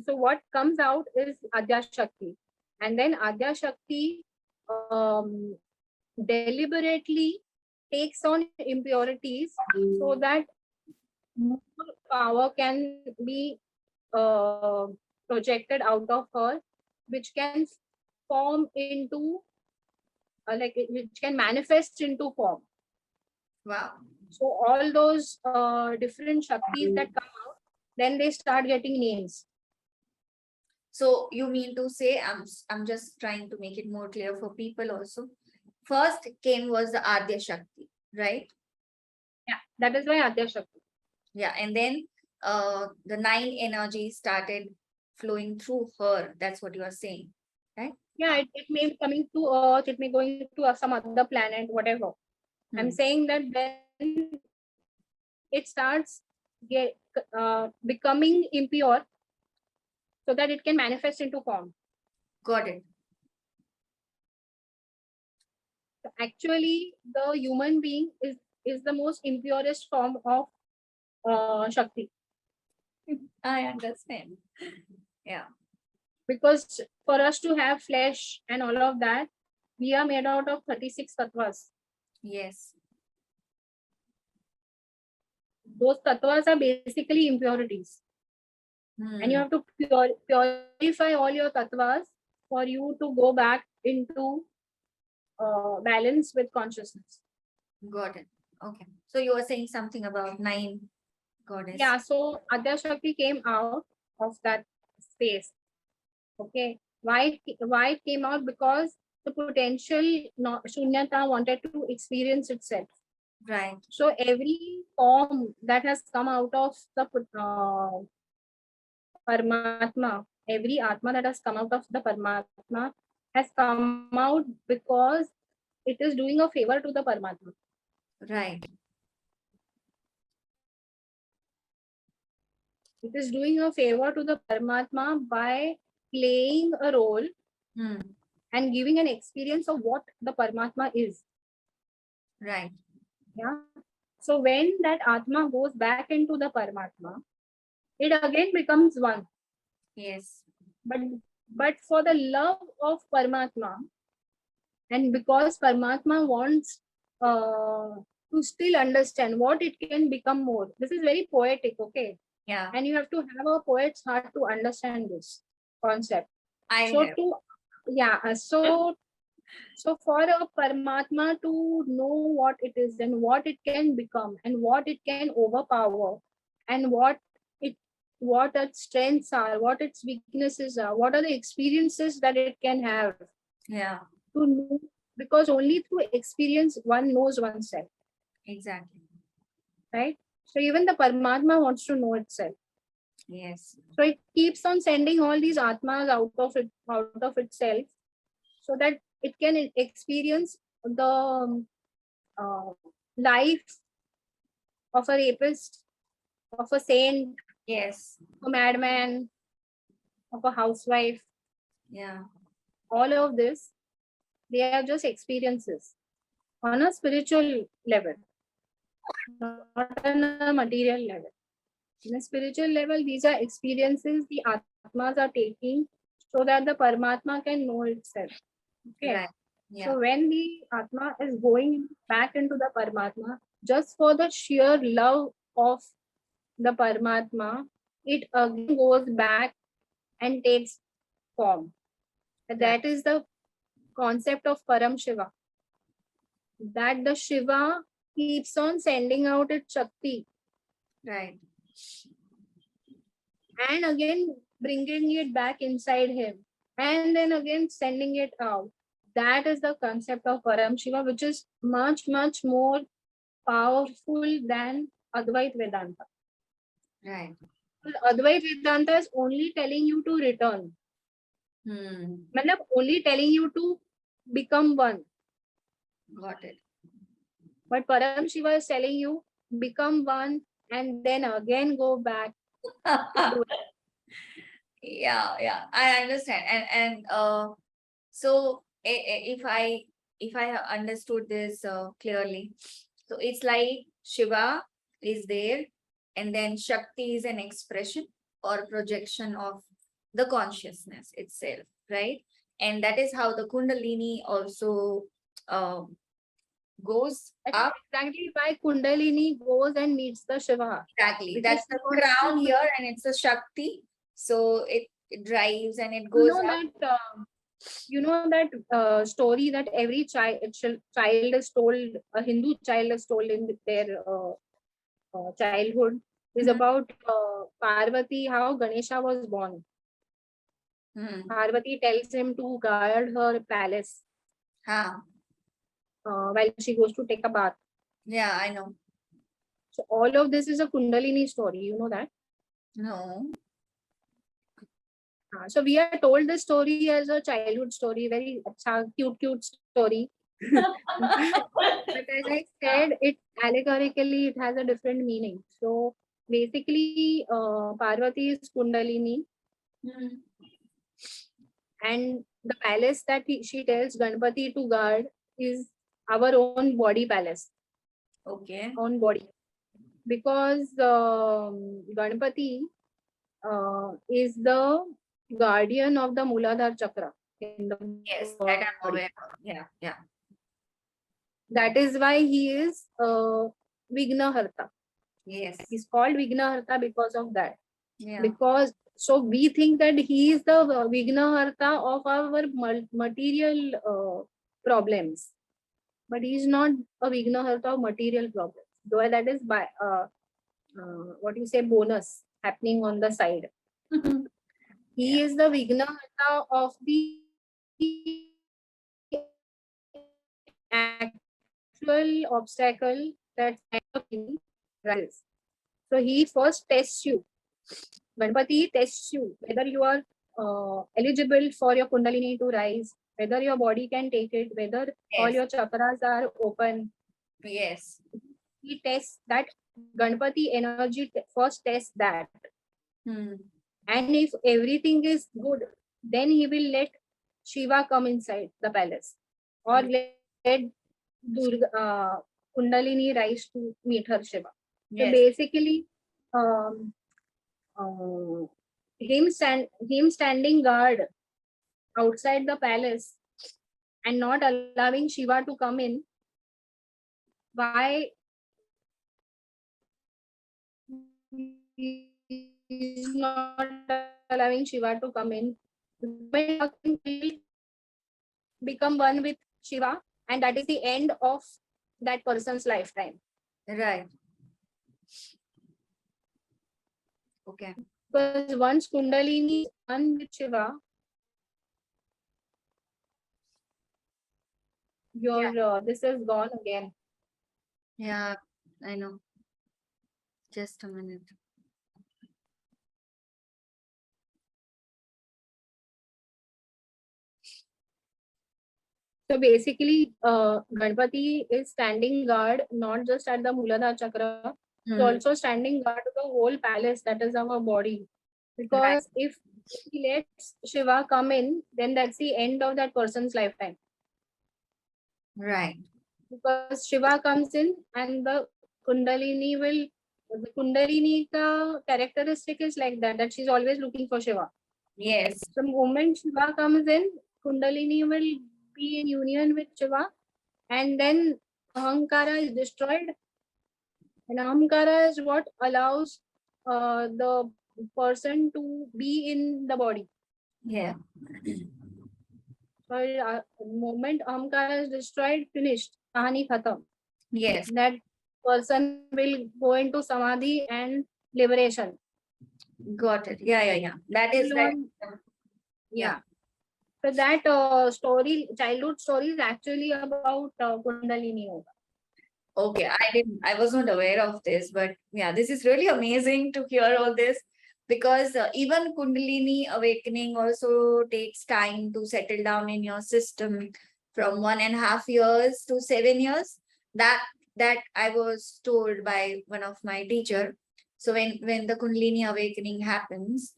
what comes out is Adya Shakti, and then Adya Shakti deliberately takes on impurities so that more power can be projected out of her, which can form into which can manifest into form. Wow. So all those different Shaktis that come out, then they start getting names. So you mean to say, I'm just trying to make it more clear for people also. First was the Adya Shakti, right? Yeah, that is why Adya Shakti. Yeah, and then the 9 energies started flowing through her. That's what you are saying, right? Yeah, it may be coming to Earth, it may going to some other planet, whatever. I'm saying that then it starts becoming impure so that it can manifest into form. Got it. So actually, the human being is the most impurest form of Shakti. I understand. Yeah. Because for us to have flesh and all of that, we are made out of 36 tattvas. Yes. those tattvas are basically impurities. And you have to purify all your tattvas for you to go back into balance with consciousness. Got it. Okay. So you were saying something about 9 goddess. Yeah, so Adya Shakti came out of that space. Okay. Why it came out? Because the potential Shunyata wanted to experience itself. Right. So every form that has come out of the Paramatma, every Atma that has come out of the Paramatma has come out because it is doing a favor to the Paramatma. Right. It is doing a favor to the Paramatma by playing a role and giving an experience of what the Paramatma is. Right. Yeah. So when that Atma goes back into the Paramatma, it again becomes one. Yes. But for the love of Paramatma, and because Paramatma wants to still understand what it can become more. This is very poetic, okay? Yeah. And you have to have a poet's heart to understand this concept. So for a Paramatma to know what it is and what it can become and what it can overpower and what its strengths are, what its weaknesses are, what are the experiences that it can have. Yeah. To know, because only through experience one knows oneself. Exactly. Right? So even the Paramatma wants to know itself. Yes. So it keeps on sending all these Atmas out of itself, so that it can experience the life of a rapist, of a saint, Yes. a madman, of a housewife. Yeah. All of this, they are just experiences on a spiritual level, not on a material level. In a spiritual level, these are experiences the Atmas are taking so that the Paramatma can know itself. Okay. Right. Yeah. So when the Atma is going back into the Paramatma, just for the sheer love of the Paramatma, it again goes back and takes form. That is the concept of Param Shiva. That the Shiva keeps on sending out its Shakti. Right. And again bringing it back inside him. And then again sending it out. That is the concept of Param Shiva, which is much, much more powerful than Advait Vedanta. Right. Advait Vedanta is only telling you to return. Only telling you to become one. Got it. But Param Shiva is telling you become one and then again go back to do it. Yeah, I understand. And so if I have understood this clearly, so it's like Shiva is there, and then Shakti is an expression or projection of the consciousness itself, right? And that is how the Kundalini also goes up. Exactly why Kundalini goes and meets the Shiva. Exactly. Because That's the crown here, and it's a Shakti. So it drives and it goes up. You know that story that every child is told, a Hindu child is told in their childhood, is about Parvati, how Ganesha was born. Parvati tells him to guard her palace while she goes to take a bath. Yeah, I know. So all of this is a Kundalini story. You know that? No. So we are told this story as a childhood story, very cute story. But as I said, it allegorically it has a different meaning. So basically, Parvati is Kundalini, and the palace that she tells Ganpati to guard is our own body palace. Okay. Own body, because Ganpati is the guardian of the Muladhara chakra in the Yes, body. that I'm aware of. Yeah. That is why he is Vignaharta. Yes. He's called Vignaharta because of that. Yeah. Because so we think that he is the Vignaharta of our material problems, but he is not a Vignaharta of material problems. Though that is by what you say bonus happening on the side. He Yeah. is the Vignaharta of the actual obstacle that rises. So he first tests you. Ganpati tests you whether you are eligible for your Kundalini to rise, whether your body can take it, whether all Yes. your chakras are open. Yes. He tests that Ganpati energy first tests that. Hmm. And if everything is good, then he will let Shiva come inside the palace or let Durga, Kundalini rise to meet her Shiva. So Yes. basically, um, him standing guard outside the palace and not allowing Shiva to come in. Why he's not allowing Shiva to come in? When will become one with Shiva, and that is the end of that person's lifetime. Right. Okay. Because once Kundalini is one with Shiva, Yeah. your this is gone again. Yeah. I know. Just a minute. So basically, Ganpati is standing guard not just at the Muladhara chakra, he's Hmm. also standing guard to the whole palace, that is our body. Right. Because if he lets Shiva come in, then that's the end of that person's lifetime. Right. Because Shiva comes in and the Kundalini ka characteristic is like that she's always looking for Shiva. Yes. The moment Shiva comes in, Kundalini will be in union with Shiva, and then Ahankara is destroyed. And Ahankara is what allows the person to be in the body. Yeah. So moment Ahankara is destroyed, finished, Kahani khatam. Yes. That person will go into Samadhi and liberation. Got it. Yeah. Yeah. Yeah. That is that. Yeah. Yeah. So that childhood story is actually about Kundalini Yoga. Okay, I was not aware of this, but yeah, this is really amazing to hear all this because even Kundalini awakening also takes time to settle down in your system from 1.5 years to 7 years. That that I was told by one of my teacher. So when the Kundalini awakening happens,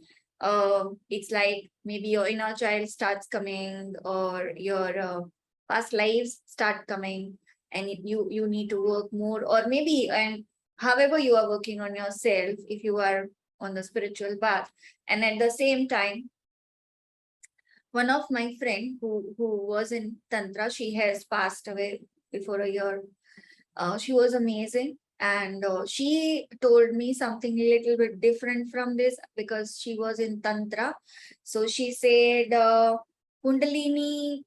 it's like maybe your inner child starts coming or your past lives start coming and you need to work more or maybe and however you are working on yourself if you are on the spiritual path and at the same time one of my friend who was in tantra she has passed away before a year. She was amazing and she told me something a little bit different from this because she was in tantra. So she said kundalini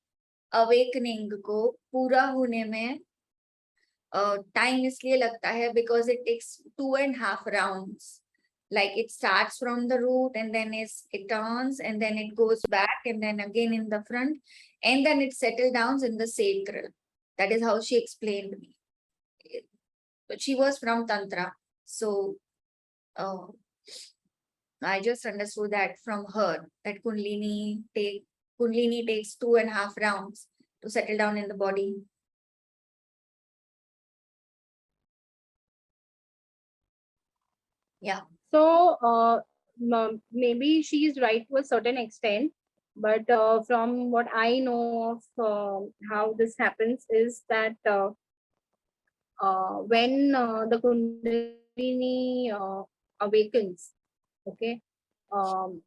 awakening को पूरा होने में time इसलिए लगता है because it takes 2.5 rounds. Like it starts from the root and then it turns and then it goes back and then again in the front and then it settles down in the sacral. That is how she explained me. But she was from Tantra. So I just understood that from her that Kundalini takes 2.5 rounds to settle down in the body. Yeah. So maybe she is right to a certain extent, but from what I know of how this happens is that when the Kundalini awakens, okay, um,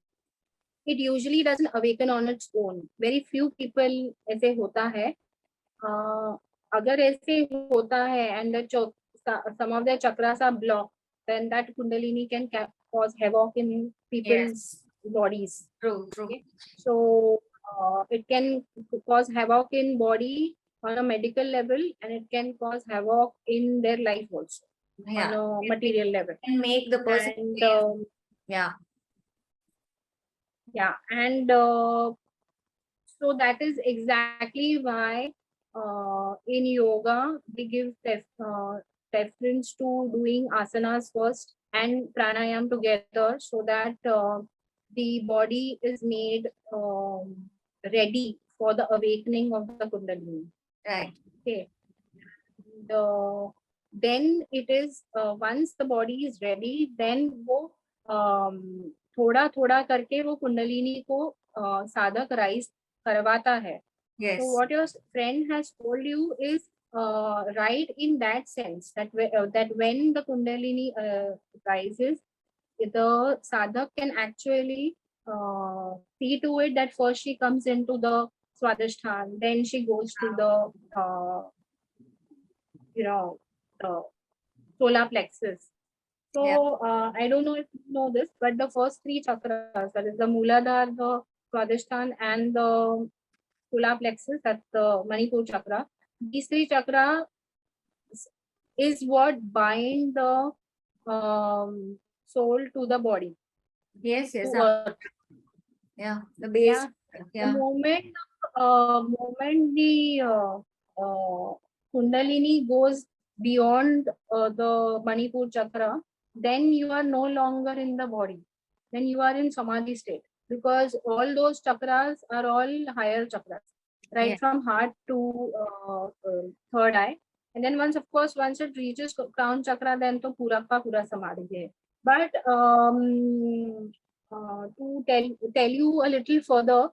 it usually doesn't awaken on its own. Very few people ऐसे होता है. अगर ऐसे होता है and some of their chakras are blocked, then that Kundalini can cause havoc in people's bodies. True. Okay? So it can cause havoc in body on a medical level, and it can cause havoc in their life also on a material level. And make the person And and so that is exactly why in yoga we give preference to doing asanas first and pranayam together, so that the body is made ready for the awakening of the kundalini. Right. Okay. Then it is once the body is ready, then वो थोड़ा थोड़ा करके वो कुंडलिनी को साधक rise करवाता है. So what your friend has told you is right in that sense, that that when the kundalini rises, the sadhak can actually see to it that first she comes into the swadhisthana, then she goes to the the solar plexus. So I don't know if you know this, but the first three chakras, that is the Mooladhara, the Swadhisthana, and the solar plexus, that's the Manipur chakra. These three chakra is what bind the soul to the body. Yes. To earth. The base. The moment the Kundalini goes beyond the Manipur chakra, then you are no longer in the body. Then you are in Samadhi state, because all those chakras are all higher chakras, right? From heart to third eye. And then once it reaches crown chakra, then to pura ka pura Samadhi hai. But to tell you a little further,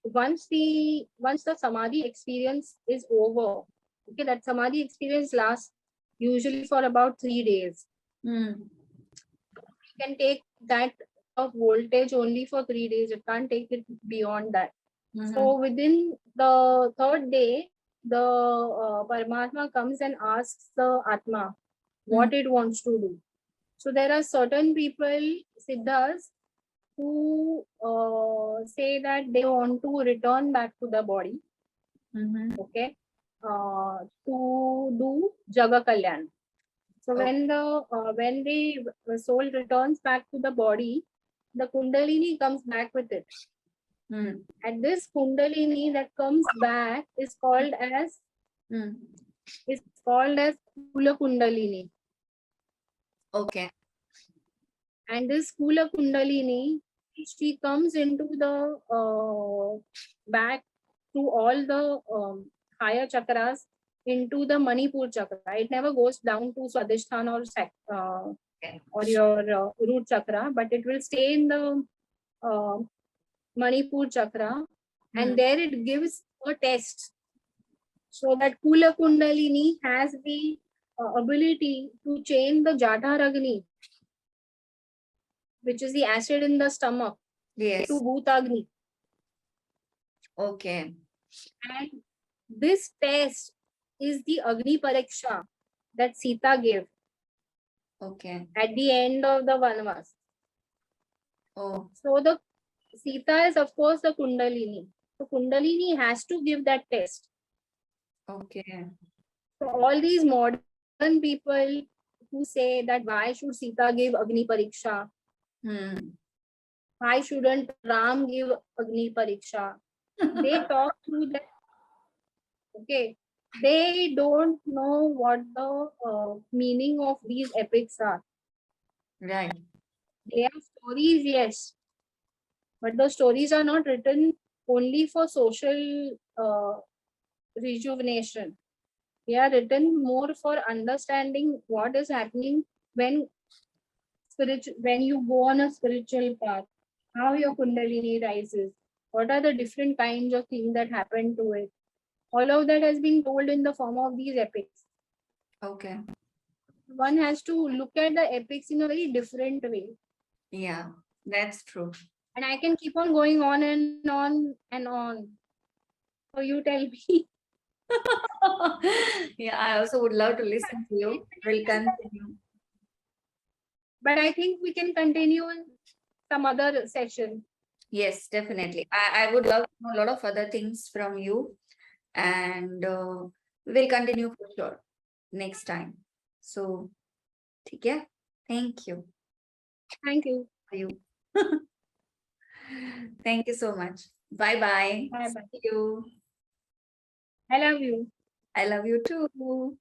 once the Samadhi experience is over, okay, that Samadhi experience lasts usually for about 3 days. You can take that of voltage only for 3 days. You can't take it beyond that. So within the third day, the Paramatma comes and asks the Atma what it wants to do. So there are certain people, siddhas, who say that they want to return back to the body, okay, to do Jaga Kalyan. So when the soul returns back to the body, the Kundalini comes back with it. And this Kundalini that comes back is called as Kula Kundalini. Okay. And this Kula Kundalini, she comes into the back to all the higher chakras into the Manipur chakra. It never goes down to Swadhisthana or your root chakra, but it will stay in the Manipur chakra, and there it gives a test. So that Kula Kundalini has the ability to change the Jata Ragni, which is the acid in the stomach, to Bhutagni. Okay. And this test is the Agni Pariksha that Sita gave. Okay. At the end of the Vanvas. Oh. So the Sita is of course the Kundalini. So Kundalini has to give that test. Okay. So all these modern people who say that why should Sita give Agni Pariksha? Why shouldn't Ram give Agni Pariksha? They talk through that. Okay. They don't know what the meaning of these epics are. Right. They are stories, yes. But the stories are not written only for social rejuvenation. They are written more for understanding what is happening when you go on a spiritual path, how your Kundalini rises, what are the different kinds of things that happen to it. All of that has been told in the form of these epics. Okay. One has to look at the epics in a very different way. Yeah, that's true. And I can keep on going on and on and on. So you tell me. Yeah, I also would love to listen to you. We'll continue. But I think we can continue in some other session. Yes, definitely. I would love to know a lot of other things from you, and we'll continue for sure next time. So, yeah, thank you. Thank you. For you. Thank you so much. Bye bye. Bye bye. See you. I love you. I love you too.